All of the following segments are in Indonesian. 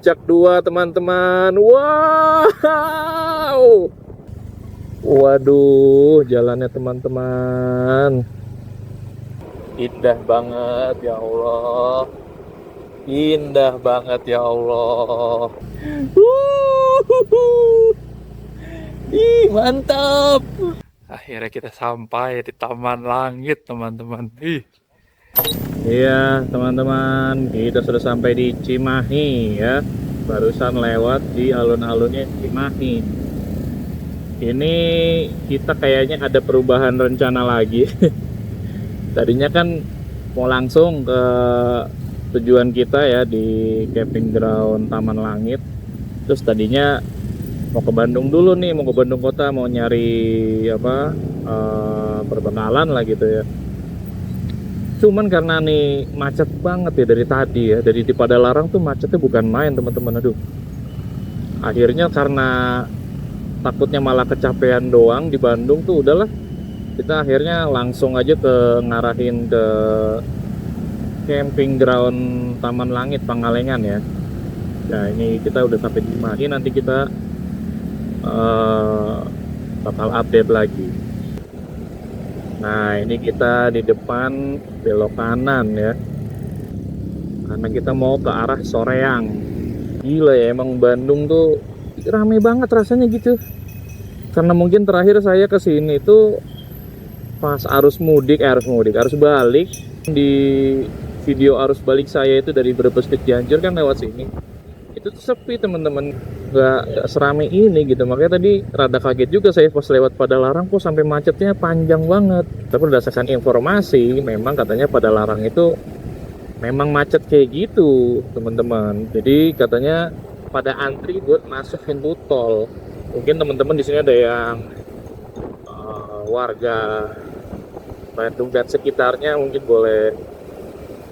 puncak 2 teman-teman. Wow. Waduh, jalannya teman-teman. Indah banget ya Allah. Indah banget ya Allah. Ih, mantap. Akhirnya kita sampai di Taman Langit, teman-teman. Ih. Iya, teman-teman, kita sudah sampai di Cimahi ya. Barusan lewat di alun-alunnya Cimahi. Ini kita kayaknya ada perubahan rencana lagi. Tadinya kan mau langsung ke tujuan kita ya di camping ground Taman Langit. Terus tadinya mau ke Bandung dulu nih, mau ke Bandung kota, mau nyari apa perbekalan lah gitu ya. Cuman karena nih macet banget ya dari tadi ya, dari di Padalarang tuh macetnya bukan main teman-teman. Aduh, akhirnya karena takutnya malah kecapean doang di Bandung tuh udahlah, kita akhirnya langsung aja ngarahin ke camping ground Taman Langit Pangalengan ya. Nah ini kita udah sampai di Cimahi, nanti kita bakal update lagi. Nah ini kita di depan belok kanan ya, karena kita mau ke arah Soreang. Gila ya, emang Bandung tuh rame banget rasanya gitu. Karena mungkin terakhir saya kesini tuh pas arus balik. Di video arus balik saya itu dari Brebes ke Cianjur kan lewat sini, itu tuh sepi teman-teman, nggak serame ini gitu. Makanya tadi rada kaget juga saya pas lewat Padalarang kok sampai macetnya panjang banget. Tapi berdasarkan informasi memang katanya Padalarang itu memang macet kayak gitu teman-teman. Jadi katanya pada antri buat masuk pintu tol. Mungkin teman-teman di sini ada yang warga Bandung dan sekitarnya mungkin boleh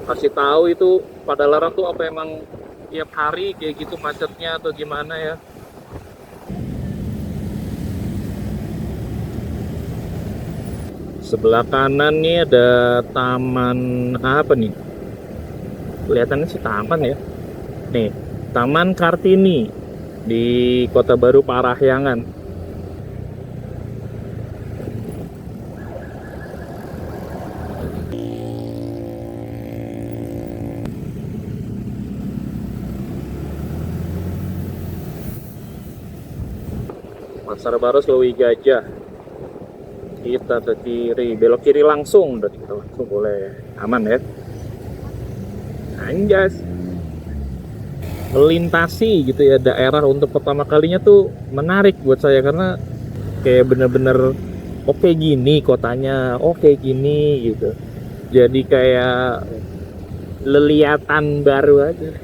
kasih tahu itu Padalarang tuh apa emang tiap hari kayak gitu macetnya atau gimana ya. Sebelah kanan nih ada taman apa nih? Kelihatannya sih taman ya. Nih, Taman Kartini di Kota Baru Parahyangan. Pasar Baru Slewi Gajah. Kita ke kiri, belok kiri langsung, udah kita langsung boleh, aman ya. Anjas. Melintasi gitu ya daerah untuk pertama kalinya tuh menarik buat saya karena kayak bener-bener oke gini kotanya, oke gini gitu. Jadi kayak leliatan baru aja.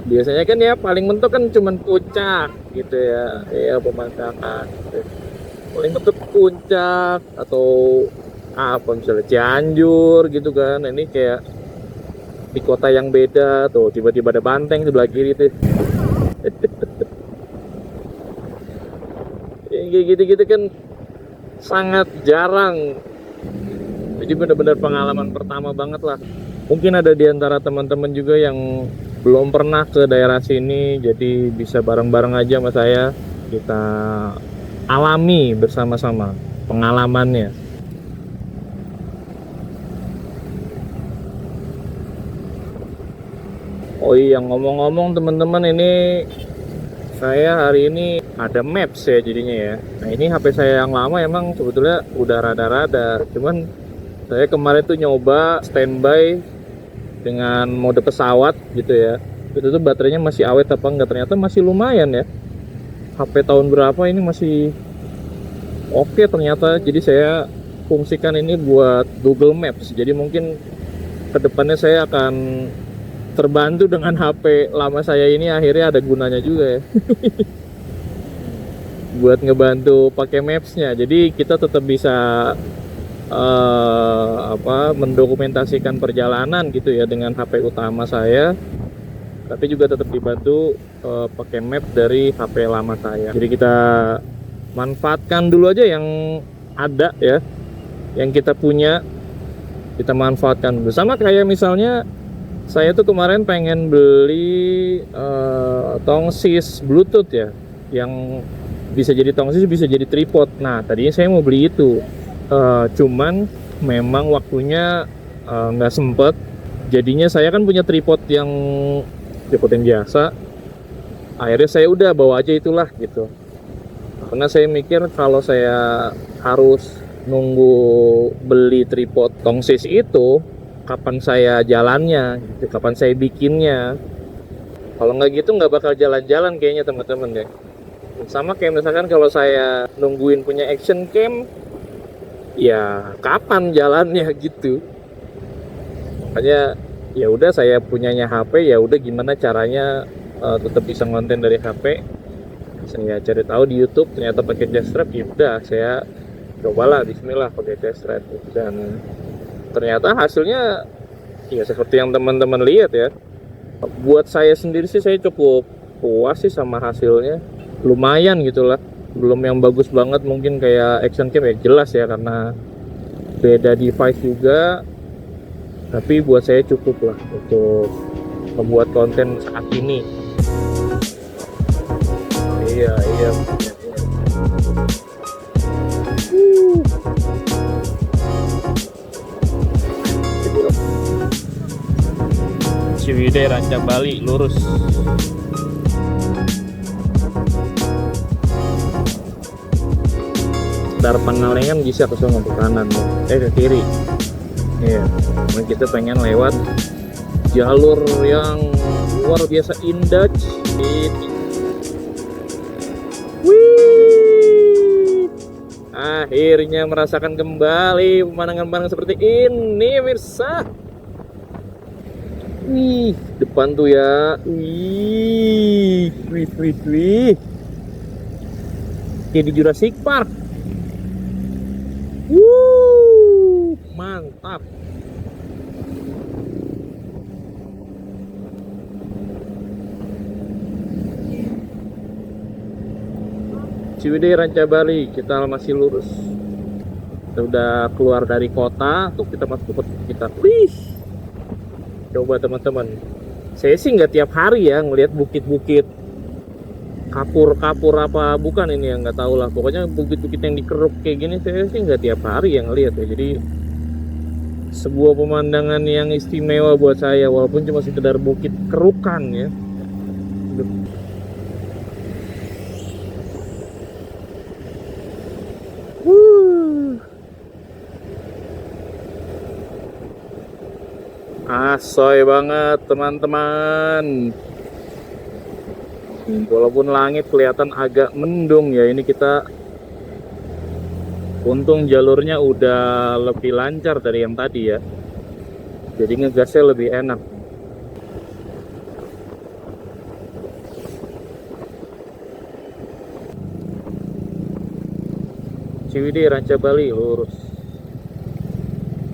Biasanya kan ya paling mentok kan cuman puncak gitu ya, pemandangan gitu. Paling mentok puncak atau apa misalnya Cianjur gitu kan. Ini kayak di kota yang beda tuh, tiba-tiba ada banteng sebelah kiri tuh. Kayak gitu-gitu kan sangat jarang. Jadi benar-benar pengalaman pertama banget lah. Mungkin ada di antara teman-teman juga yang belum pernah ke daerah sini, jadi bisa bareng-bareng aja sama saya, kita alami bersama-sama pengalamannya. Oh iya, ngomong-ngomong teman-teman, ini saya hari ini ada maps ya jadinya ya. Nah ini HP saya yang lama emang sebetulnya udah rada-rada, cuman saya kemarin tuh nyoba standby dengan mode pesawat gitu ya. Itu tuh baterainya masih awet apa enggak, ternyata masih lumayan ya. HP tahun berapa ini masih oke ternyata. Jadi saya fungsikan ini buat Google Maps. Jadi mungkin kedepannya saya akan terbantu dengan HP lama saya ini, akhirnya ada gunanya juga ya. Buat ngebantu pakai Maps-nya. Jadi kita tetap bisa mendokumentasikan perjalanan gitu ya dengan HP utama saya, tapi juga tetap dibantu pakai map dari HP lama saya. Jadi kita manfaatkan dulu aja yang ada ya, yang kita punya kita manfaatkan dulu. Sama kayak misalnya Saya tuh kemarin pengen beli tongsis Bluetooth ya, yang bisa jadi tongsis, bisa jadi tripod. Nah, tadinya saya mau beli itu. Cuman memang waktunya nggak sempet. Jadinya saya kan punya tripod yang biasa. Akhirnya saya udah bawa aja itulah gitu. Karena saya mikir kalau saya harus nunggu beli tripod tongsis itu, kapan saya jalannya, gitu, kapan saya bikinnya. Kalau nggak gitu nggak bakal jalan-jalan kayaknya teman-teman ya. Sama kayak misalkan kalau saya nungguin punya action cam, ya kapan jalannya gitu. Makanya ya udah, saya punyanya HP, ya udah gimana caranya tetap bisa ngonten dari HP. Saya cari tahu di YouTube, ternyata pakai jazz strap, ya udah saya cobalah, bismillah pakai jazz strap, dan ternyata hasilnya ya seperti yang teman-teman lihat ya. Buat saya sendiri sih saya cukup puas sih sama hasilnya, lumayan gitulah. Belum yang bagus banget mungkin kayak action cam ya, jelas ya karena beda device juga, tapi buat saya cukup lah untuk membuat konten saat ini. Iya. Ciwidey Ranca Bali lurus. Dari Pangalengan bisa ke sono, ke kanan, ke kiri. Iya, kita pengen lewat jalur yang luar biasa indah. Wih, akhirnya merasakan kembali pemandangan-pemandangan seperti ini, mirsa. Wih, depan tuh ya. Wih. Kayak di Jurassic Park. Mantap. Ciwidey Ranca Bali, kita masih lurus. Kita udah keluar dari kota, tuh kita masuk ke kota kita. Wih. Coba teman-teman, saya sih nggak tiap hari ya ngelihat bukit-bukit kapur apa bukan ini, yang nggak tahu lah. Pokoknya bukit-bukit yang dikeruk kayak gini saya sih nggak tiap hari yang ngelihat ya. Jadi sebuah pemandangan yang istimewa buat saya, walaupun cuma sekedar bukit kerukan ya. Asoy banget teman-teman. Walaupun langit kelihatan agak mendung ya, ini kita untung jalurnya udah lebih lancar dari yang tadi ya, jadi ngegasnya lebih enak. Ciwidey Ranca Bali lurus.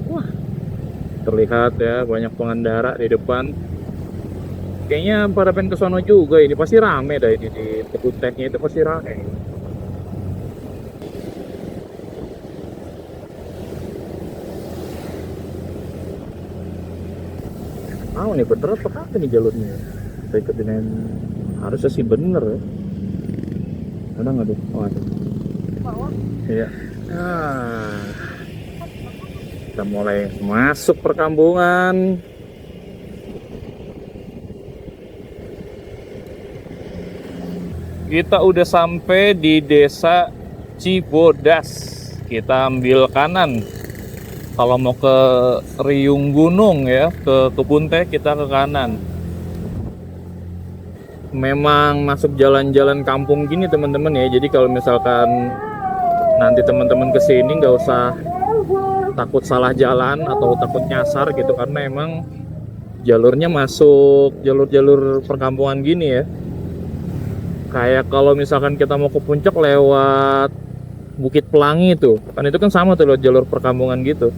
Wah, terlihat ya banyak pengendara di depan. Kayaknya pada pengen ke sono juga, ini pasti rame dah, ini di kebun tehnya itu pasti rame. Nih bener apa kata nih jalurnya? Kita ikutin yang harusnya sih bener ya. Ada nggak tuh? Oh ada. Iya. Kita mulai masuk perkampungan. Kita udah sampai di desa Cibodas. Kita ambil kanan. Kalau mau ke Riung Gunung ya, ke kebun teh kita ke kanan. Memang masuk jalan-jalan kampung gini teman-teman ya. Jadi kalau misalkan nanti teman-teman kesini nggak usah takut salah jalan atau takut nyasar gitu, karena emang jalurnya masuk jalur-jalur perkampungan gini ya. Kayak kalau misalkan kita mau ke puncak lewat Bukit Pelangi itu, kan itu kan sama tuh lewat jalur perkampungan gitu.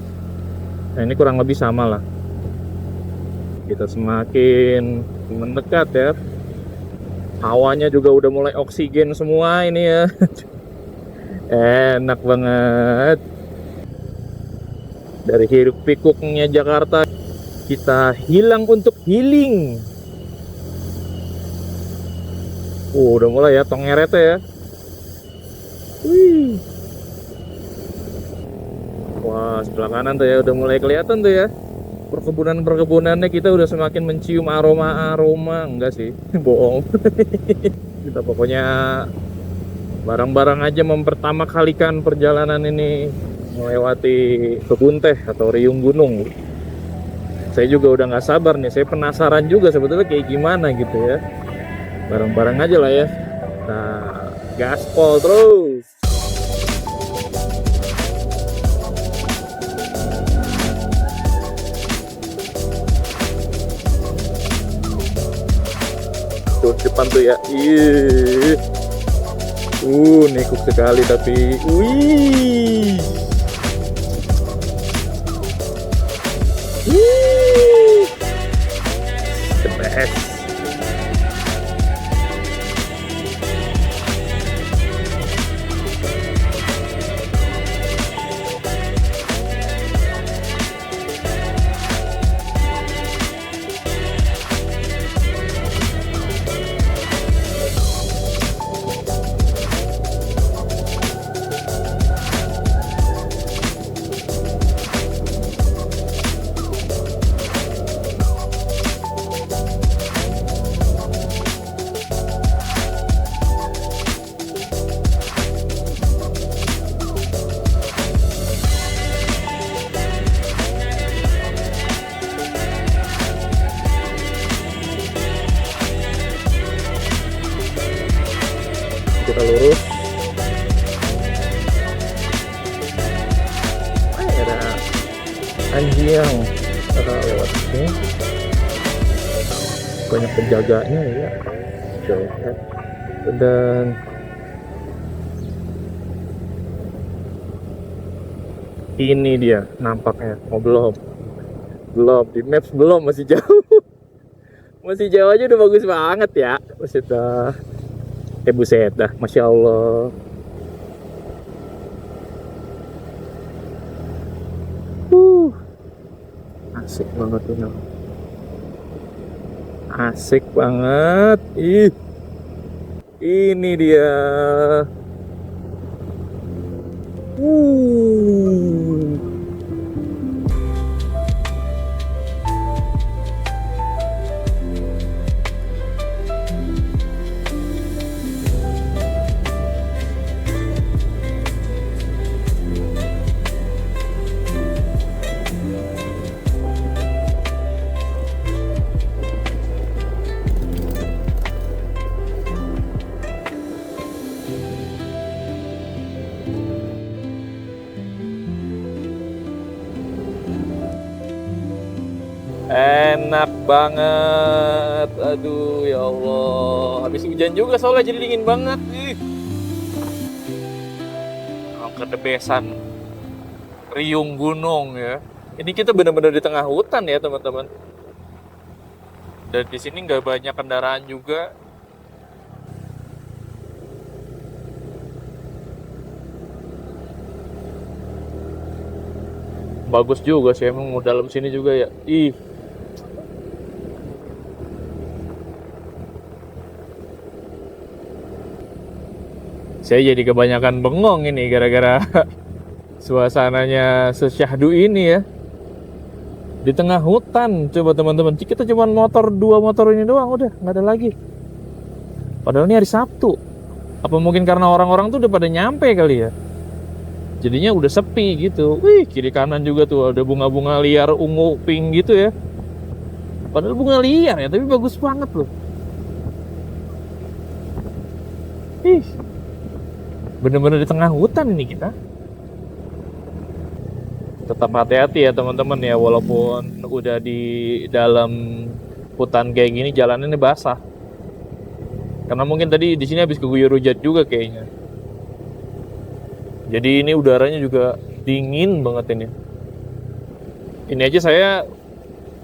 Nah ini kurang lebih sama lah. Kita semakin mendekat ya. Hawanya juga udah mulai oksigen semua ini ya. Enak banget. Dari hiruk pikuknya Jakarta. Kita hilang untuk healing. Udah mulai ya tongerete ya. Wih. Wah, sebelah kanan tuh ya udah mulai kelihatan tuh ya. Perkebunan-perkebunannya kita udah semakin mencium aroma-aroma. Enggak sih, bohong. Kita pokoknya barang-barang aja mempertama kalikan perjalanan ini melewati kebun teh atau riung gunung. Saya juga udah nggak sabar nih, saya penasaran juga sebetulnya kayak gimana gitu ya. Bareng-bareng aja lah ya. Nah, gaspol terus. Tuh depan tuh ya. Ih. Nekuk sekali tapi. Wih. The best. Kita lurus. Ada anjing kita lewat sini. Banyak penjaganya ya. Dan ini dia nampaknya. Oh, belum di maps belum, masih jauh. Masih jauh aja udah bagus banget ya. Buset dah, Masya Allah. Asik banget ini. Asik banget. Ini dia. Enak banget. Aduh ya Allah. Habis hujan juga soalnya jadi dingin banget. Kedebesan riung gunung ya. Ini kita benar-benar di tengah hutan ya teman-teman. Dan di sini nggak banyak kendaraan juga. Bagus juga sih emang dalam sini juga ya. Saya jadi kebanyakan bengong ini gara-gara suasananya sesyahdu ini ya. Di tengah hutan, coba teman-teman. Kita cuma dua motor ini doang, udah nggak ada lagi. Padahal ini hari Sabtu. Apa mungkin karena orang-orang tuh udah pada nyampe kali ya? Jadinya udah sepi gitu. Kiri kanan juga tuh ada bunga-bunga liar ungu pink gitu ya. Padahal bunga liar ya, tapi bagus banget loh. Bener-bener di tengah hutan ini kita. Tetap hati-hati ya teman-teman ya, walaupun udah di dalam hutan kayak gini jalannya ini basah. Karena mungkin tadi di sini habis keguyur hujan juga kayaknya. Jadi ini udaranya juga dingin banget ini. Ini aja saya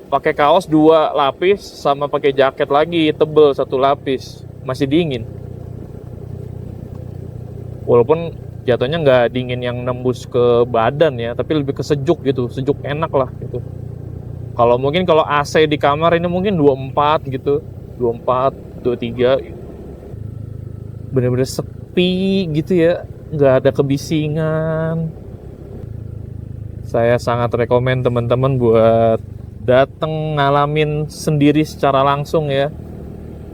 pakai kaos 2 lapis sama pakai jaket lagi tebel 1 lapis, masih dingin. Walaupun jatuhnya nggak dingin yang nembus ke badan ya, tapi lebih ke sejuk gitu, sejuk enak lah gitu. Kalau mungkin kalau AC di kamar ini mungkin 24 gitu, 24, 23. Bener-bener sepi gitu ya, nggak ada kebisingan. Saya sangat rekomen teman-teman buat datang ngalamin sendiri secara langsung ya.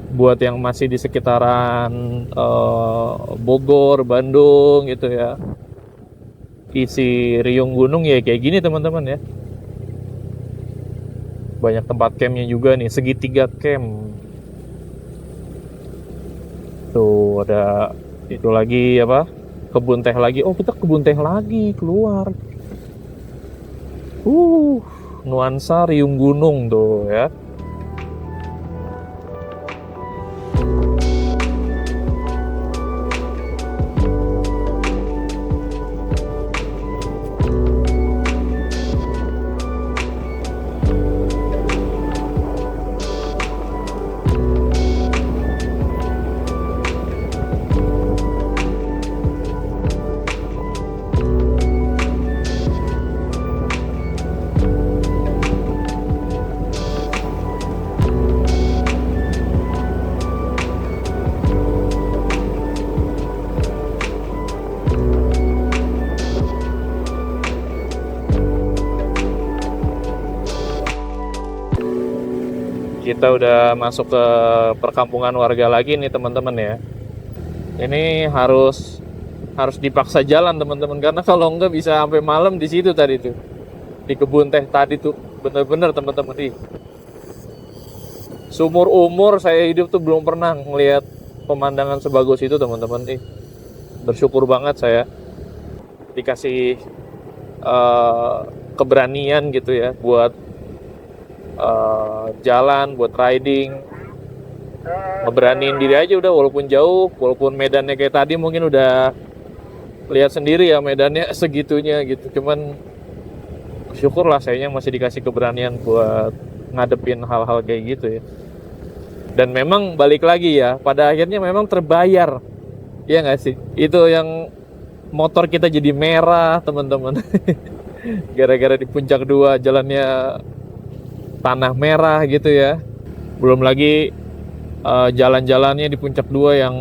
Buat yang masih di sekitaran Bogor, Bandung gitu ya. Isi riung gunung ya kayak gini teman-teman ya. Banyak tempat campnya juga nih, segitiga camp. Tuh ada itu lagi apa? Kebun teh lagi. Oh, kita kebun teh lagi keluar. Nuansa riung gunung tuh ya. Kita udah masuk ke perkampungan warga lagi nih teman-teman ya. Ini harus dipaksa jalan teman-teman, karena kalau enggak bisa sampai malam di situ tadi tuh. Di kebun teh tadi tuh bener-bener teman-teman nih. Seumur umur saya hidup tuh belum pernah ngelihat pemandangan sebagus itu teman-teman nih. Bersyukur banget saya dikasih keberanian gitu ya buat jalan, buat riding, ngeberaniin diri aja udah, walaupun jauh, walaupun medannya kayak tadi mungkin udah lihat sendiri ya medannya segitunya gitu. Cuman syukurlah sayanya masih dikasih keberanian buat ngadepin hal-hal kayak gitu ya. Dan memang balik lagi ya, pada akhirnya memang terbayar. Iya nggak sih? Itu yang motor kita jadi merah teman-teman. Gara-gara di puncak 2 jalannya tanah merah gitu ya. Belum lagi jalan-jalannya di puncak 2 yang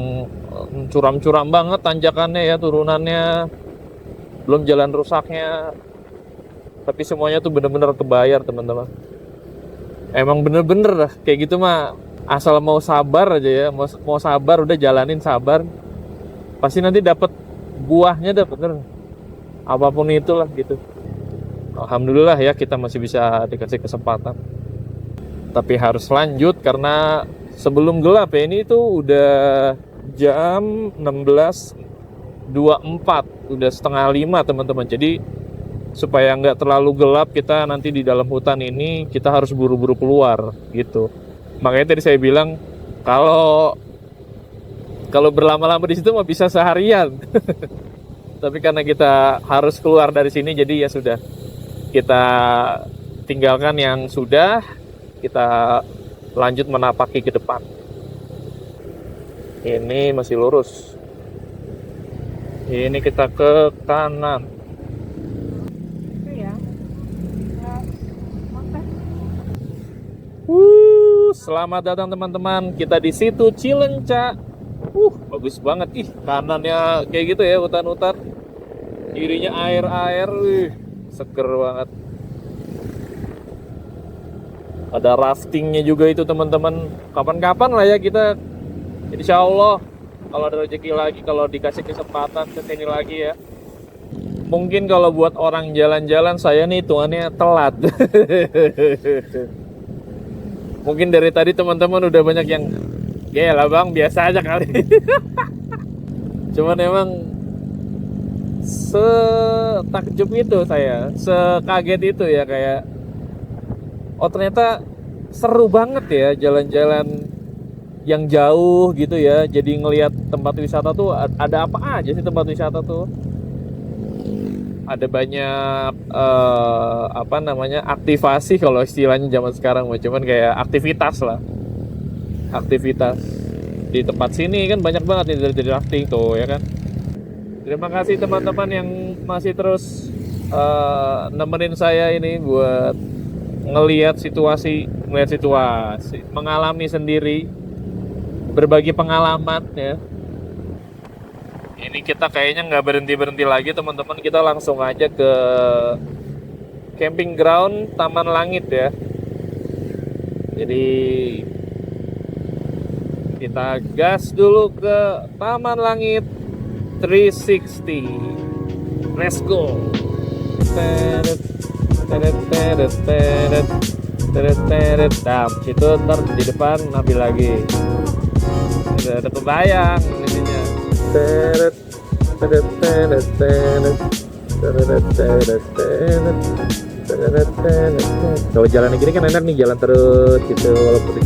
curam-curam banget tanjakannya ya, turunannya. Belum jalan rusaknya. Tapi semuanya tuh bener-bener kebayar teman-teman. Emang bener-bener lah kayak gitu mah, asal mau sabar aja ya, mau sabar udah jalanin, sabar pasti nanti dapat buahnya, dah bener apapun itulah gitu. Alhamdulillah ya kita masih bisa dikasih kesempatan. Tapi harus lanjut karena sebelum gelap ya, ini tuh udah jam 16.24, udah setengah 5 teman-teman. Jadi supaya nggak terlalu gelap, kita nanti di dalam hutan ini kita harus buru-buru keluar gitu. Makanya tadi saya bilang kalau berlama-lama di situ mah bisa seharian. Tapi karena kita harus keluar dari sini, jadi ya sudah, kita tinggalkan yang sudah, kita lanjut menapaki ke depan. Ini masih lurus. Ini kita ke kanan. Selamat datang teman-teman. Kita di situ Cilenca. Bagus banget. Kanannya kayak gitu ya, hutan-hutan. Kirinya air-air. Seger banget. Ada raftingnya juga itu teman-teman. Kapan-kapan lah ya kita, insya Allah kalau ada rezeki lagi, kalau dikasih kesempatan kesini lagi ya. Mungkin kalau buat orang jalan-jalan, saya nih hitungannya telat. Mungkin dari tadi teman-teman udah banyak yang, ya lah bang, biasa aja kali. Cuman emang setakjub itu saya, sekaget itu ya, kayak oh ternyata seru banget ya jalan-jalan yang jauh gitu ya. Jadi ngelihat tempat wisata tuh ada apa aja sih tempat wisata tuh. Ada banyak aktivasi kalau istilahnya zaman sekarang, cuman kayak aktivitas lah, aktivitas di tempat sini kan banyak banget nih dari rafting tuh ya kan. Terima kasih teman-teman yang masih terus nemenin saya ini buat melihat situasi, mengalami sendiri, berbagi pengalaman ya. Ini kita kayaknya nggak berhenti lagi teman-teman, kita langsung aja ke camping ground Taman Langit ya. Jadi kita gas dulu ke Taman Langit 360. Let's go. Nah, situ ntar di depan ambil lagi. Ada kebayang ininya. Kalau jalan gini kan enak nih, jalan terus gitu walaupun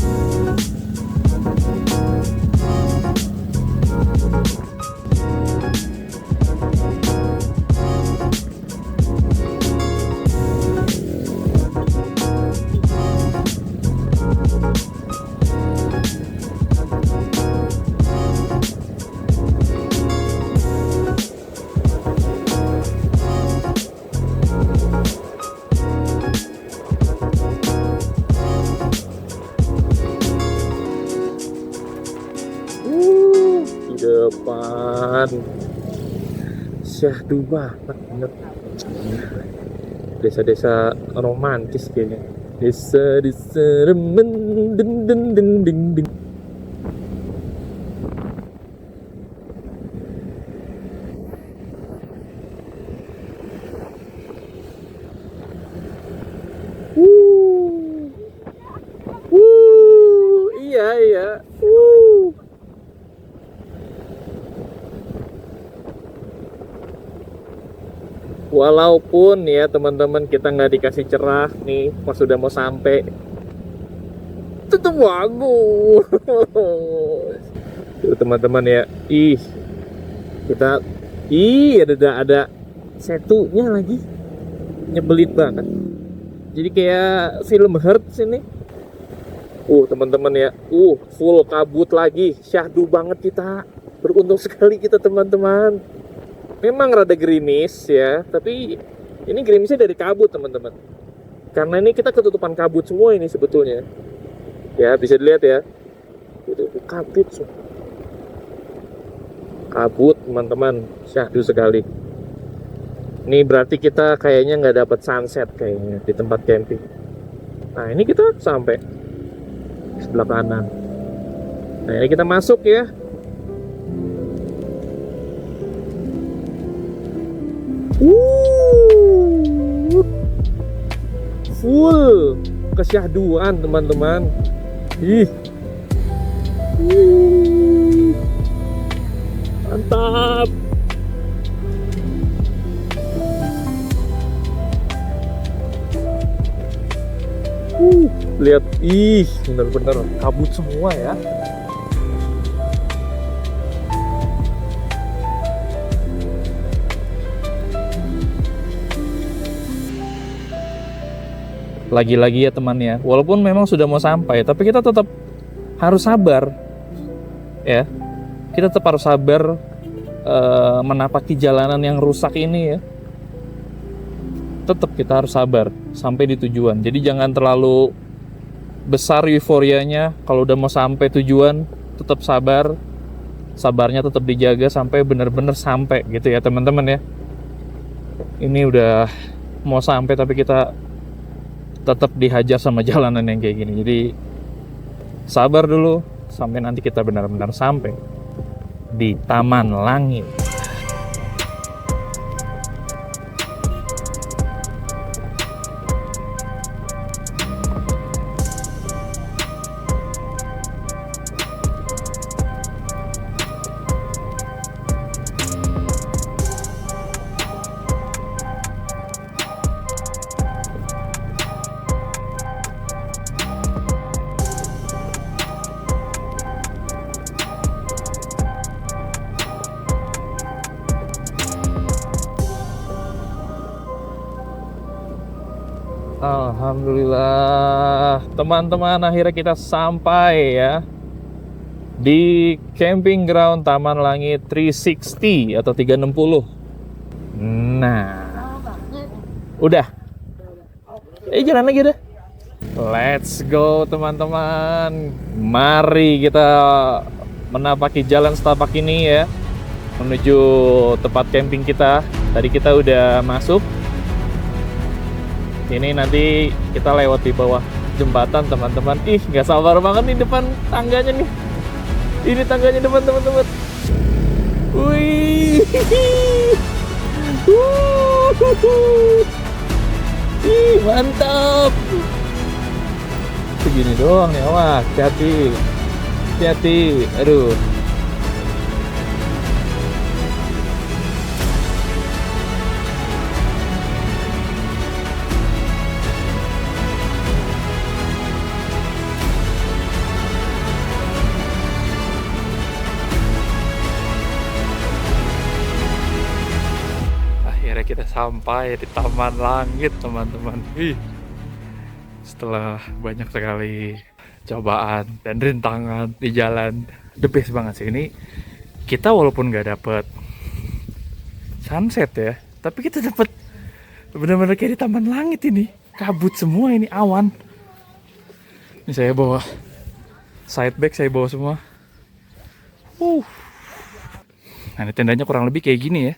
depan syahdu banget bener. Desa-desa romantis kayaknya. Desa-desa remen ding ding ding ding ding. Iya. Walaupun ya teman-teman kita nggak dikasih cerah nih pas sudah mau sampai, tetap bagus. Tuh teman-teman ya, ada setunya lagi, nyebelin banget. Jadi kayak film Heart sini. Teman-teman ya, full kabut lagi, syahdu banget kita. Beruntung sekali kita teman-teman. Memang rada gerimis ya, tapi ini gerimisnya dari kabut teman-teman. Karena ini kita ketutupan kabut semua ini sebetulnya. Ya bisa dilihat ya, itu kabut semua. Kabut teman-teman, syahdu sekali. Ini berarti kita kayaknya nggak dapat sunset kayaknya di tempat camping. Nah ini kita sampai sebelah kanan. Nah ini kita masuk ya. Full kesyahduan teman-teman. Mantap. Lihat, bener-bener kabut semua ya. Lagi-lagi ya teman ya, walaupun memang sudah mau sampai, tapi kita tetap harus sabar ya. Kita tetap harus sabar menapaki jalanan yang rusak ini ya. Tetap kita harus sabar sampai di tujuan. Jadi jangan terlalu besar euforianya. Kalau udah mau sampai tujuan, tetap sabar. Sabarnya tetap dijaga sampai benar-benar sampai gitu ya teman-teman ya. Ini udah mau sampai tapi kita tetap dihajar sama jalanan yang kayak gini. Jadi sabar dulu sampai nanti kita benar-benar sampai di Taman Langit. Alhamdulillah teman-teman, akhirnya kita sampai ya di camping ground Taman Langit 360 atau 360. Nah, udah. Jalan lagi dah. Let's go teman-teman. Mari kita menapaki jalan setapak ini ya, menuju tempat camping kita. Tadi kita udah masuk. Ini nanti kita lewat di bawah jembatan teman-teman. Ih, nggak sabar banget nih depan tangganya nih. Ini tangganya depan teman-teman. Wih. Ih, mantap. Segini doang nih, awas, hati-hati. Hati-hati. Aduh. Akhirnya kita sampai di Taman Langit teman-teman. Setelah banyak sekali cobaan dan rintangan di jalan, the best banget sih ini. Kita walaupun nggak dapet sunset ya, tapi kita dapet benar-benar kayak di Taman Langit ini. Kabut semua ini, awan. Ini saya bawa side bag, saya bawa semua. Nah, ini tendanya kurang lebih kayak gini ya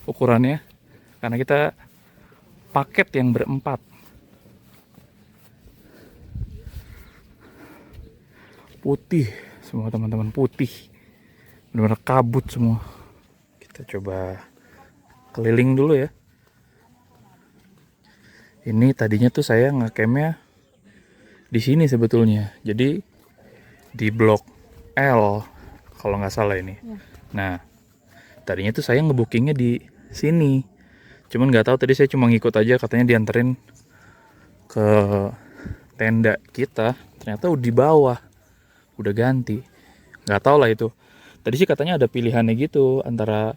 ukurannya, karena kita paket yang berempat. Putih semua teman-teman, putih, benar-benar kabut semua. Kita coba keliling dulu ya. Ini tadinya tuh saya ngecampnya di sini sebetulnya, jadi di blok L kalau nggak salah ini. Nah, tadinya tuh saya ngebookingnya di sini, cuman nggak tahu, tadi saya cuma ngikut aja, katanya dianterin ke tenda kita, ternyata udah di bawah, udah ganti. Nggak tahu lah itu, tadi sih katanya ada pilihannya gitu antara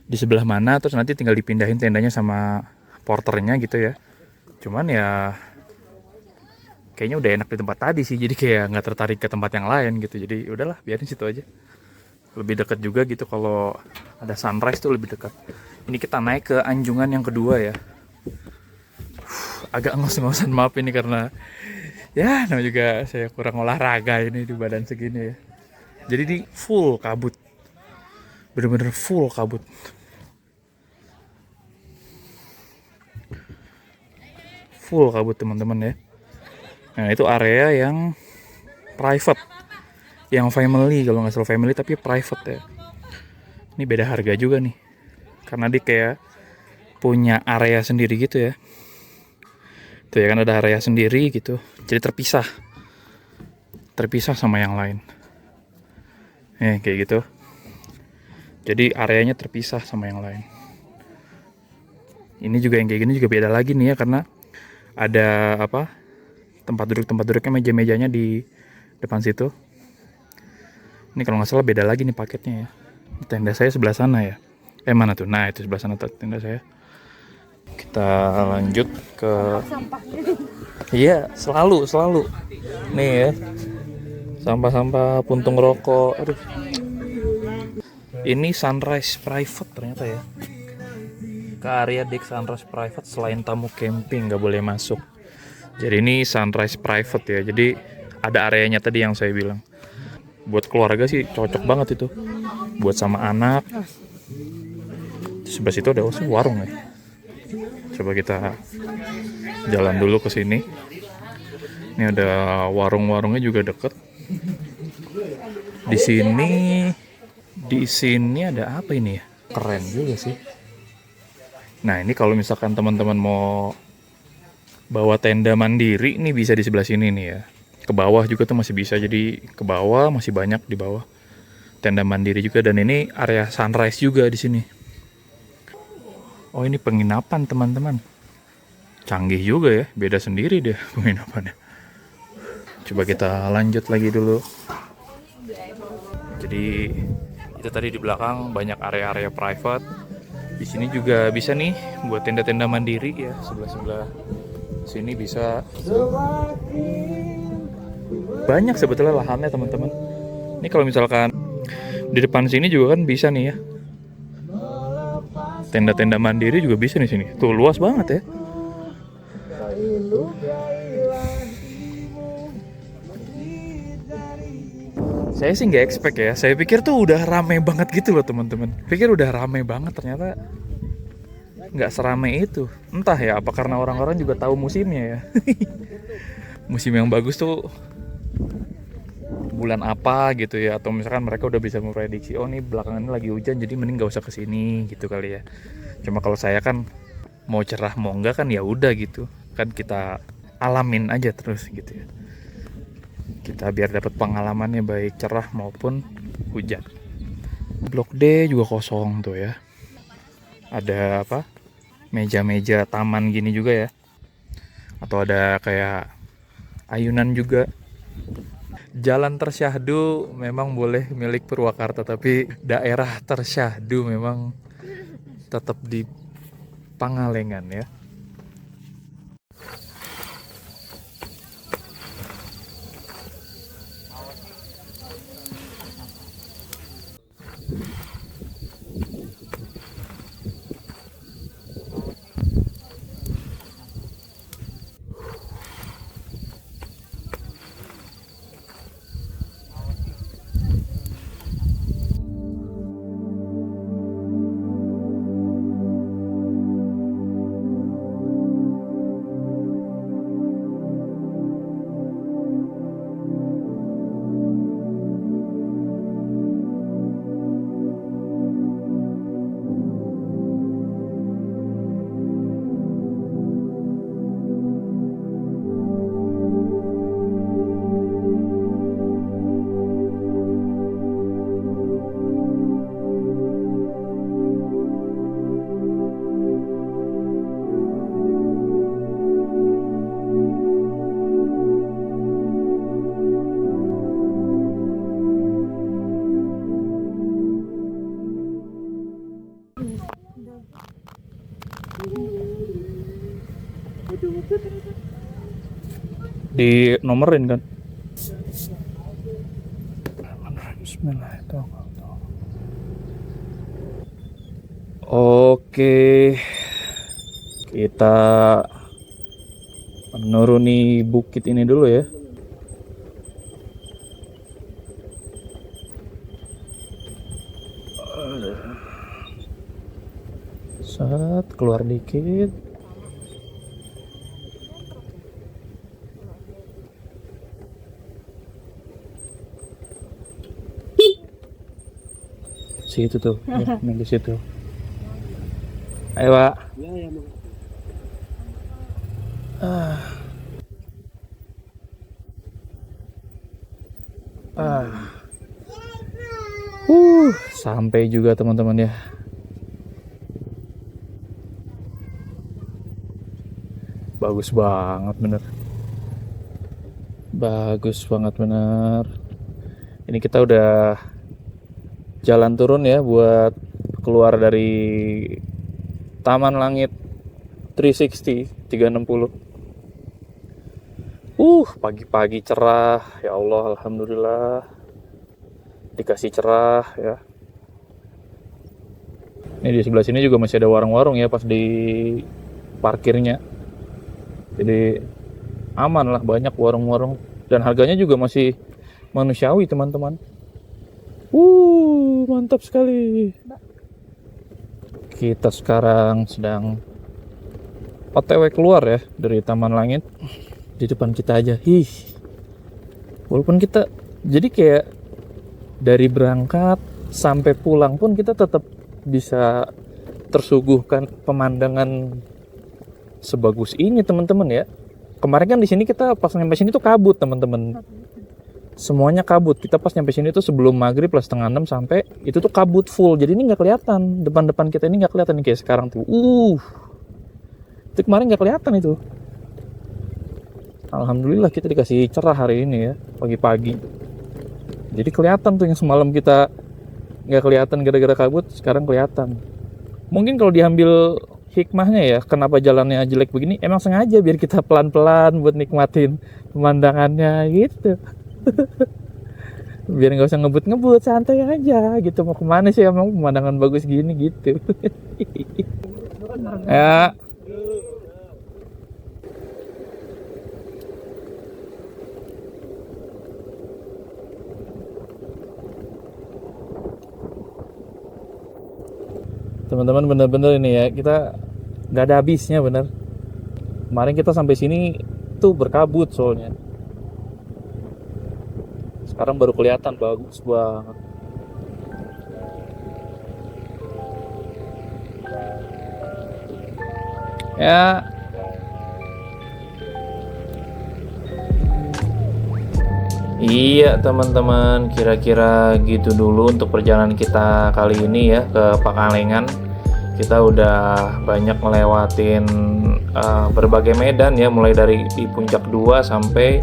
di sebelah mana, terus nanti tinggal dipindahin tendanya sama porternya gitu ya. Cuman ya kayaknya udah enak di tempat tadi sih, jadi kayak nggak tertarik ke tempat yang lain gitu. Jadi udahlah, biarin situ aja, lebih dekat juga gitu. Kalau ada sunrise tuh lebih dekat. Ini kita naik ke anjungan yang kedua ya. Agak ngos-ngosan, maaf ini karena ya namanya juga saya kurang olahraga ini di badan segini ya. Jadi ini full kabut, bener-bener full kabut. Full kabut teman-teman ya. Nah, itu area yang private, yang family, kalau nggak salah family tapi private ya. Ini beda harga juga nih, karena dia kayak punya area sendiri gitu ya. Tuh ya kan, ada area sendiri gitu, jadi terpisah sama yang lain. Kayak gitu. Jadi areanya terpisah sama yang lain. Ini juga yang kayak gini juga beda lagi nih ya, karena ada apa, tempat duduknya, meja-mejanya di depan situ. Ini kalau nggak salah beda lagi nih paketnya ya. Tenda saya sebelah sana ya. Mana tuh? Nah, itu sebelah sana tenda saya. Kita lanjut ke. Iya, selalu. Nih ya. Sampah-sampah, puntung rokok. Aduh. Ini sunrise private ternyata ya. Ke area deck sunrise private, selain tamu camping nggak boleh masuk. Jadi ini sunrise private ya. Jadi ada areanya tadi yang saya bilang. Buat keluarga sih cocok banget itu. Buat sama anak. Sebelah situ ada warung ya. Coba kita jalan dulu ke sini. Ini ada warung-warungnya juga deket. Di sini ada apa ini ya? Keren juga sih. Nah, ini kalau misalkan teman-teman mau bawa tenda mandiri, ini bisa di sebelah sini nih ya. Ke bawah juga tuh masih bisa, jadi ke bawah masih banyak di bawah tenda mandiri juga. Dan ini area sunrise juga di sini. Oh, ini penginapan teman-teman, canggih juga ya, beda sendiri deh penginapannya. Coba kita lanjut lagi dulu. Jadi itu tadi di belakang banyak area-area private. Di sini juga bisa nih buat tenda-tenda mandiri ya, sebelah-sebelah sini bisa. Banyak sebetulnya lahannya teman-teman. Ini kalau misalkan di depan sini juga kan bisa nih ya. Tenda-tenda mandiri juga bisa di sini. Tuh luas banget ya. Saya sih nggak expect ya. Saya pikir tuh udah rame banget gitu loh teman-teman. Pikir udah rame banget, ternyata nggak serame itu. Entah ya, apa karena orang-orang juga tahu musimnya ya. Musim yang bagus tuh bulan apa gitu ya, atau misalkan mereka udah bisa memprediksi, oh nih belakangan ini lagi hujan jadi mending gak usah kesini gitu kali ya. Cuma kalau saya kan mau cerah mau enggak kan ya udah gitu kan, kita alamin aja terus gitu ya, kita biar dapat pengalamannya baik cerah maupun hujan. Blok D juga kosong tuh ya, ada apa, meja-meja taman gini juga ya, atau ada kayak ayunan juga. Jalan tersyahdu memang boleh milik Purwakarta, tapi daerah tersyahdu memang tetap di Pangalengan ya. Di nomerin kan. Bismillahirrahmanirrahim. Oke, kita menuruni bukit ini dulu ya. Set, keluar dikit. Situ tuh, ya, di situ. Ayo, Pak. Sampai juga teman-teman ya. Bagus banget bener. Bagus banget bener. Ini kita udah jalan turun ya buat keluar dari Taman Langit 360. Pagi-pagi cerah. Ya Allah, alhamdulillah. Dikasih cerah ya. Ini di sebelah sini juga masih ada warung-warung ya pas di parkirnya. Jadi aman lah, banyak warung-warung dan harganya juga masih manusiawi teman-teman. Mantap sekali. Kita sekarang sedang OTW keluar ya dari Taman Langit. Di depan kita aja. Walaupun kita jadi kayak dari berangkat sampai pulang pun kita tetap bisa tersuguhkan pemandangan sebagus ini teman-teman ya. Kemarin kan di sini kita pas nyampe sini tuh kabut teman-teman. Semuanya kabut. Kita pas nyampe sini tuh sebelum maghrib plus 5:30 sampai itu tuh kabut full. Jadi ini nggak kelihatan. Depan-depan kita ini nggak kelihatan nih kayak sekarang tuh. Itu kemarin nggak kelihatan itu. Alhamdulillah kita dikasih cerah hari ini ya pagi-pagi. Jadi kelihatan tuh yang semalam kita nggak kelihatan gara-gara kabut, sekarang kelihatan. Mungkin kalau diambil hikmahnya ya, kenapa jalannya jelek begini, emang sengaja biar kita pelan-pelan buat nikmatin pemandangannya gitu. Biar nggak usah ngebut-ngebut, santai aja gitu. Mau kemana sih emang pemandangan bagus gini gitu. Ya. teman-teman, bener-bener ini ya, kita nggak ada habisnya bener. Kemarin kita sampai sini tuh berkabut soalnya. Sekarang baru kelihatan bagus banget. Ya, iya teman-teman, kira-kira gitu dulu untuk perjalanan kita kali ini ya ke Pangalengan. Kita udah banyak ngelewatin berbagai medan ya, mulai dari di Puncak 2 sampai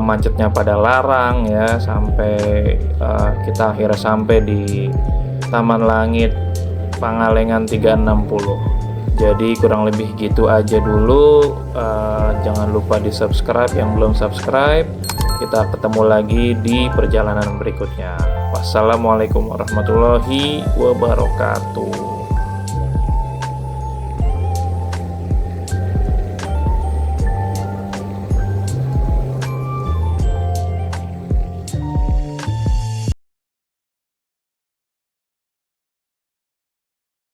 macetnya pada Larang ya, sampai kita akhirnya sampai di Taman Langit Pangalengan 360. Jadi kurang lebih gitu aja dulu. Jangan lupa di subscribe yang belum subscribe. Kita ketemu lagi di perjalanan berikutnya. Wassalamualaikum warahmatullahi wabarakatuh.